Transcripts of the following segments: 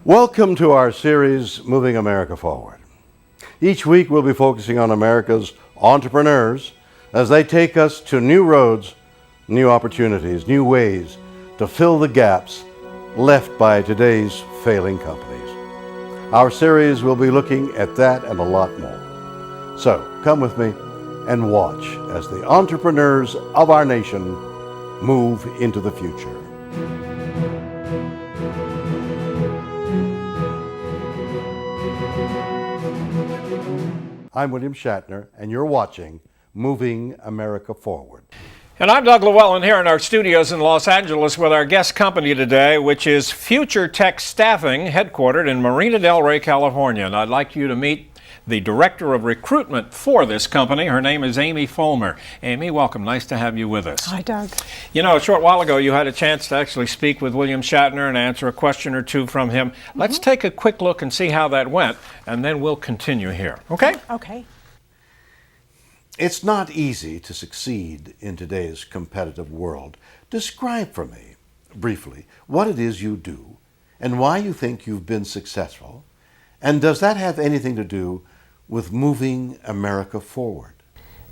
Welcome to our series, Moving America Forward. Each week we'll be focusing on America's entrepreneurs as they take us to new roads, new opportunities, new ways to fill the gaps left by today's failing companies. Our series will be looking at that and a lot more. So come with me and watch as the entrepreneurs of our nation move into the future. I'm William Shatner, and you're watching Moving America Forward. And I'm Doug Llewellyn here in our studios in Los Angeles with our guest company today, which is Futuretech Staffing, headquartered in Marina del Rey, California. And I'd like you to meet the Director of Recruitment for this company. Her name is Amy Fulmer. Amy, welcome. Nice to have you with us. Hi, Doug. You know, a short while ago, you had a chance to actually speak with William Shatner and answer a question or two from him. Let's take a quick look and see how that went, and then we'll continue here. Okay? Okay. It's not easy to succeed in today's competitive world. Describe for me, briefly, what it is you do and why you think you've been successful. And does that have anything to do with moving America forward?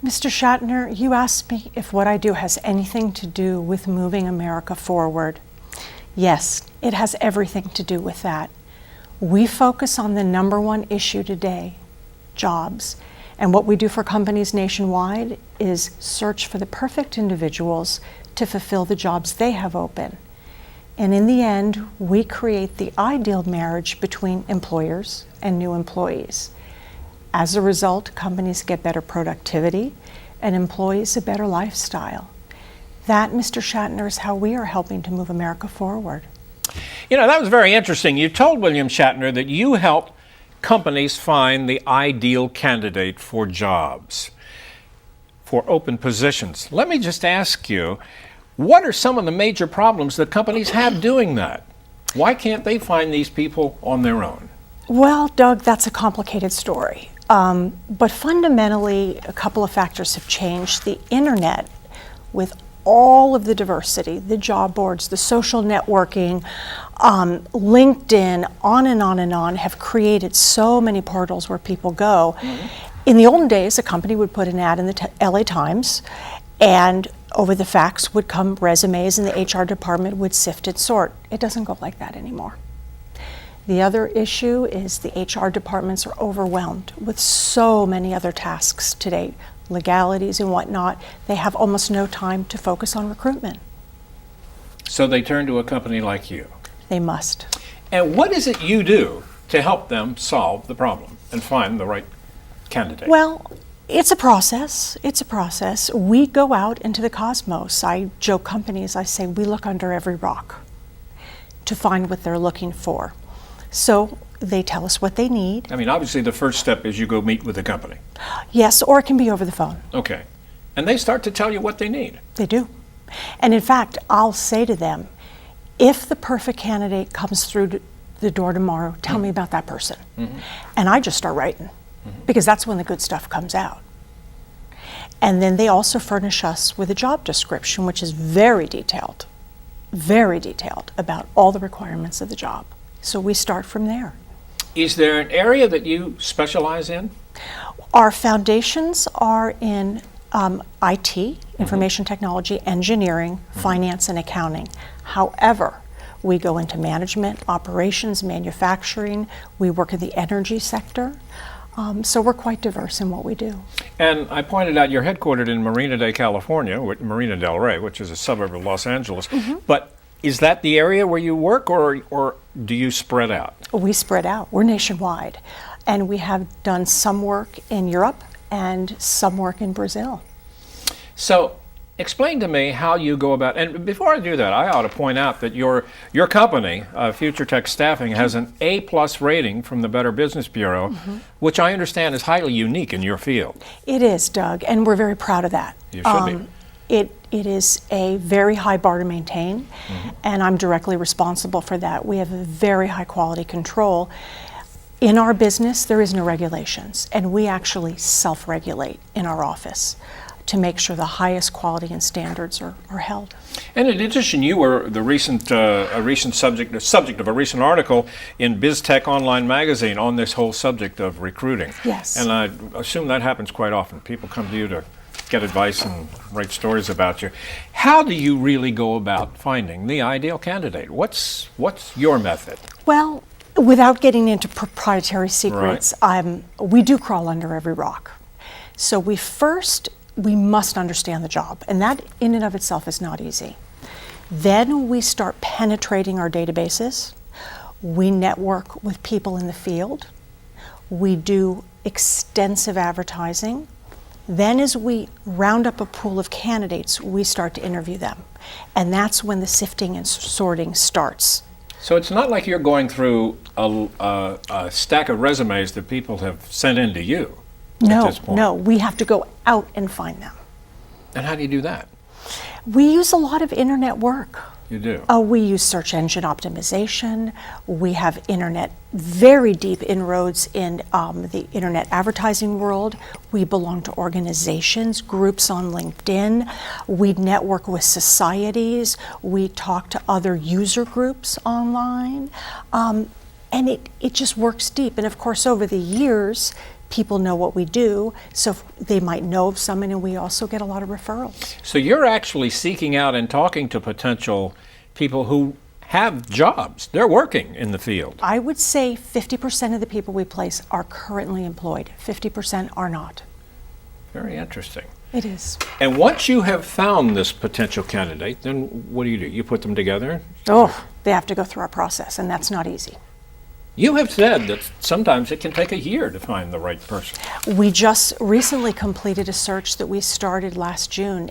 Mr. Shatner, you asked me if what I do has anything to do with moving America forward. Yes, it has everything to do with that. We focus on the number one issue today, jobs. And what we do for companies nationwide is search for the perfect individuals to fulfill the jobs they have open. And in the end, we create the ideal marriage between employers and new employees. As a result, companies get better productivity and employees a better lifestyle. That, Mr. Shatner, is how we are helping to move America forward. You know, that was very interesting. You told William Shatner that you helped companies find the ideal candidate for jobs, for open positions. Let me just ask you, what are some of the major problems that companies have doing that? Why can't they find these people on their own? Well, Doug, that's a complicated story. But fundamentally, a couple of factors have changed. The internet, with all of the diversity, the job boards, the social networking, LinkedIn, on and on and on, have created so many portals where people go. In the olden days, a company would put an ad in the LA Times, and over the fax would come resumes, and the HR department would sift and sort. It doesn't go like that anymore. The other issue is the HR departments are overwhelmed with so many other tasks today, legalities and whatnot. They have almost no time to focus on recruitment. So they turn to a company like you. They must. And what is it you do to help them solve the problem and find the right candidate? Well, it's a process. It's a process. We go out into the cosmos. I joke companies, I say we look under every rock to find what they're looking for. So they tell us what they need. I mean, obviously the first step is you go meet with the company. Yes, or it can be over the phone. Okay. And they start to tell you what they need. They do. And in fact, I'll say to them, if the perfect candidate comes through the door tomorrow, tell me about that person. And I just start writing, because that's when the good stuff comes out. And then they also furnish us with a job description, which is very detailed about all the requirements of the job. So we start from there. Is there an area that you specialize in? Our foundations are in IT, information technology, engineering, finance, and accounting. However, we go into management, operations, manufacturing. We work in the energy sector. So we're quite diverse in what we do. And I pointed out you're headquartered in Marina del Rey, which is a suburb of Los Angeles. But is that the area where you work, or do you spread out? We spread out. We're nationwide. And we have done some work in Europe and some work in Brazil. So explain to me how you go about, and before I do that, I ought to point out that your company, Futuretech Staffing, has an A+ rating from the Better Business Bureau, which I understand is highly unique in your field. It is, Doug, and we're very proud of that. You should be. It is a very high bar to maintain, and I'm directly responsible for that. We have a very high quality control. In our business, there is no regulations, and we actually self-regulate in our office to make sure the highest quality and standards are held. And in addition, you were the recent subject of a recent article in BizTech Online magazine on this whole subject of recruiting. Yes. And I assume that happens quite often. People come to you to get advice and write stories about you. How do you really go about finding the ideal candidate? What's your method? Well, without getting into proprietary secrets, we do crawl under every rock. So we must understand the job, and that in and of itself is not easy. Then we start penetrating our databases. We network with people in the field. We do extensive advertising. Then as we round up a pool of candidates, we start to interview them. And that's when the sifting and sorting starts. So it's not like you're going through a stack of resumes that people have sent in to you at this point. No, we have to go out and find them. And how do you do that? We use a lot of internet work. You do? We use search engine optimization. We have very deep inroads in the internet advertising world. We belong to organizations, groups on LinkedIn. We network with societies. We talk to other user groups online. And it just works deep. And of course, over the years, people know what we do, so they might know of someone, and we also get a lot of referrals. So you're actually seeking out and talking to potential people who have jobs. They're working in the field. I would say 50% of the people we place are currently employed. 50% are not. Very interesting. It is. And once you have found this potential candidate, then what do? You put them together? They have to go through our process, and that's not easy. You have said that sometimes it can take a year to find the right person. We just recently completed a search that we started last June.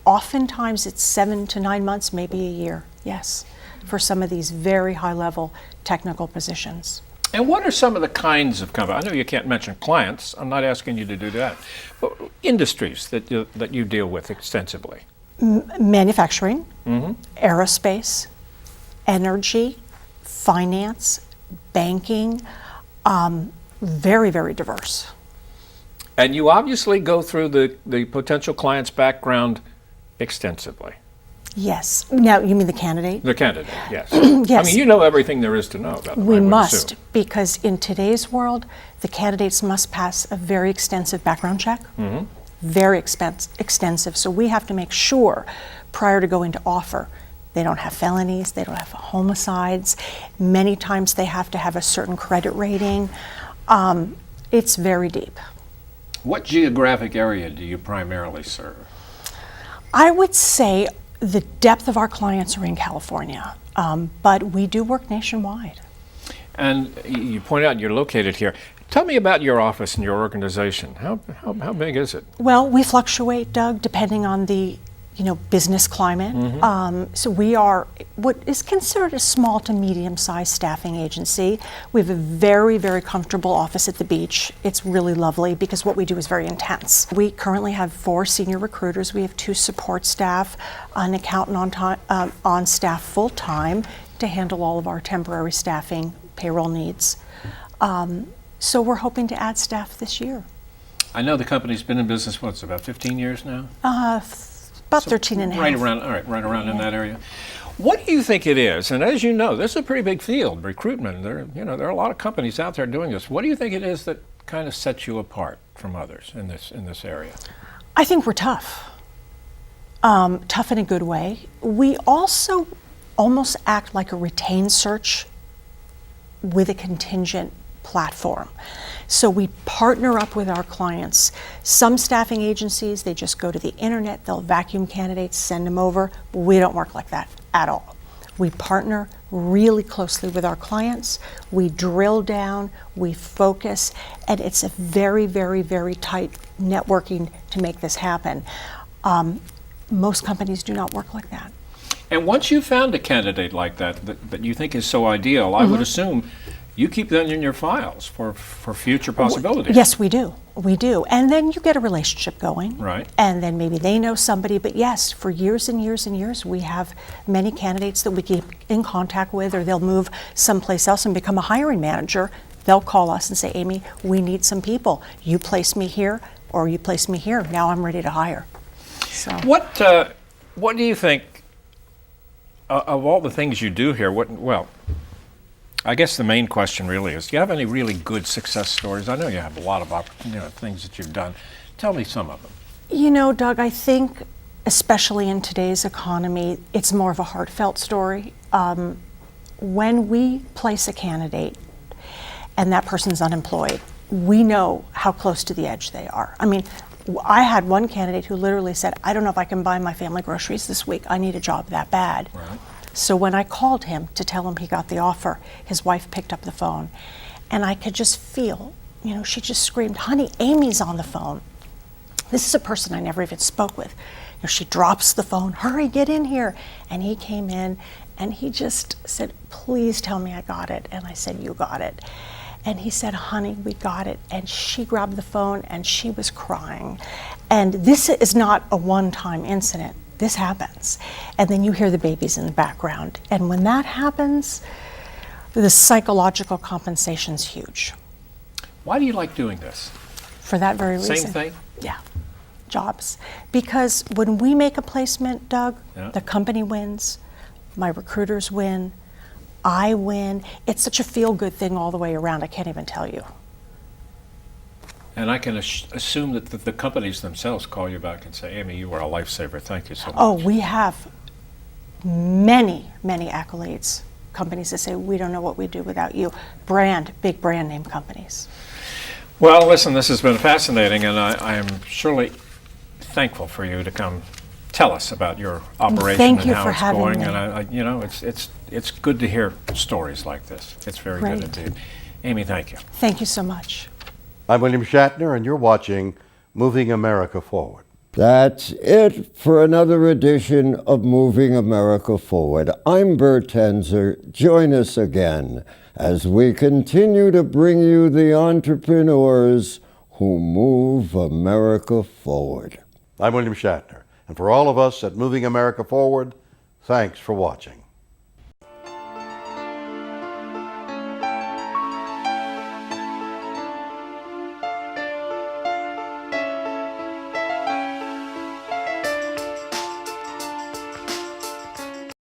Oftentimes it's 7 to 9 months, maybe a year, yes, for some of these very high-level technical positions. And what are some of the kinds of companies? I know you can't mention clients. I'm not asking you to do that. But industries that you deal with extensively. Manufacturing, aerospace, energy, finance, banking, very, very diverse. And you obviously go through the potential client's background extensively. Yes. Now, you mean the candidate? The candidate, yes. Yes. I mean, you know everything there is to know about them. We I would must, assume. because in today's world, the candidates must pass a very extensive background check. Very extensive. So we have to make sure, prior to going to offer, they don't have felonies, they don't have homicides. Many times they have to have a certain credit rating. It's very deep. What geographic area do you primarily serve? I would say the depth of our clients are in California, but we do work nationwide. And you point out you're located here. Tell me about your office and your organization. How big is it? Well, we fluctuate, Doug, depending on the business climate. So we are what is considered a small to medium-sized staffing agency. We have a very, very comfortable office at the beach. It's really lovely because what we do is very intense. We currently have 4 senior recruiters. We have 2 support staff, an accountant on staff full-time to handle all of our temporary staffing payroll needs. So we're hoping to add staff this year. I know the company's been in business, about 15 years now? About 13 and a half. Right around in that area. What do you think it is? And as you know, this is a pretty big field, recruitment. There are a lot of companies out there doing this. What do you think it is that kind of sets you apart from others in this area? I think we're tough. Tough in a good way. We also almost act like a retained search with a contingent platform. So we partner up with our clients. Some staffing agencies, they just go to the internet, they'll vacuum candidates, send them over. We don't work like that at all. We partner really closely with our clients. We drill down, we focus, and it's a very, very, very tight networking to make this happen. Most companies do not work like that. And once you found a candidate like that you think is so ideal, I would assume you keep them in your files for future possibilities. Yes, we do. We do. And then you get a relationship going. Right. And then maybe they know somebody. But yes, for years and years and years, we have many candidates that we keep in contact with, or they'll move someplace else and become a hiring manager. They'll call us and say, Amy, we need some people. You place me here, or you place me here, now I'm ready to hire. So What do you think of all the things you do here? Well, I guess the main question really is: do you have any really good success stories? I know you have a lot of things that you've done. Tell me some of them. You know, Doug, I think, especially in today's economy, it's more of a heartfelt story. When we place a candidate and that person's unemployed, we know how close to the edge they are. I mean, I had one candidate who literally said, I don't know if I can buy my family groceries this week. I need a job that bad. Right. So when I called him to tell him he got the offer, his wife picked up the phone. And I could just feel, she just screamed, honey, Amy's on the phone. This is a person I never even spoke with. She drops the phone, hurry, get in here. And he came in and he just said, please tell me I got it. And I said, you got it. And he said, honey, we got it. And she grabbed the phone and she was crying. And this is not a one-time incident. This happens. And then you hear the babies in the background. And when that happens, the psychological compensation's huge. Why do you like doing this? For that very reason. Same thing? Yeah. Jobs. Because when we make a placement, Doug, Yeah. the company wins, my recruiters win, I win. It's such a feel-good thing all the way around, I can't even tell you. And I can assume that the companies themselves call you back and say, Amy, you were a lifesaver. Thank you so much. Oh, we have many, many accolades. Companies that say, we don't know what we do without you. Big brand name companies. Well, listen, this has been fascinating, and I am surely thankful for you to come tell us about your operation Thank and you how for it's having going. me. And it's good to hear stories like this. It's very Great. good indeed. Amy, thank you. Thank you so much. I'm William Shatner, and you're watching Moving America Forward. That's it for another edition of Moving America Forward. I'm Bert Tenzer. Join us again as we continue to bring you the entrepreneurs who move America forward. I'm William Shatner, and for all of us at Moving America Forward, thanks for watching.